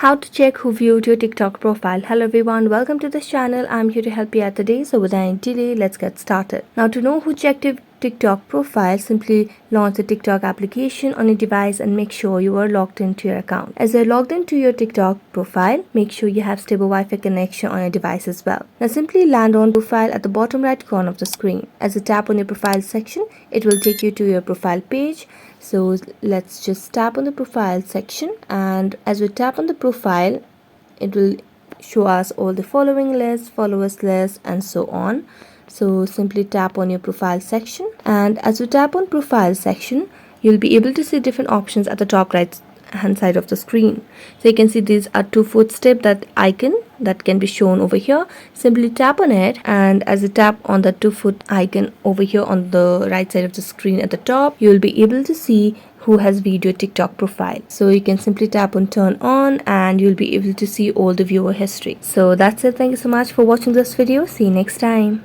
How to check who viewed your TikTok profile. Hello everyone, welcome to this channel. I'm here to help you out today. So without any delay, let's get started. Now to know who checked your TikTok profile, simply launch the TikTok application on your device and make sure you are logged into your account. As you're logged into your TikTok profile, make sure you have stable Wi-Fi connection on your device as well. Now simply land on profile at the bottom right corner of the screen. As you tap on your profile section, it will take you to your profile page. So let's just tap on the profile section, and as we tap on the profile, it will show us all the following list, followers list, and so on. So simply tap on your profile section, and as you tap on profile section, you'll be able to see different options at the top right hand side of the screen. So you can see these are two footstep, that icon that can be shown over here. Simply tap on it, and as you tap on the 2-foot icon over here on the right side of the screen at the top, you will be able to see who has viewed your TikTok profile. So you can simply tap on turn on and you'll be able to see all the viewer history. So that's it. Thank you so much for watching this video. See you next time.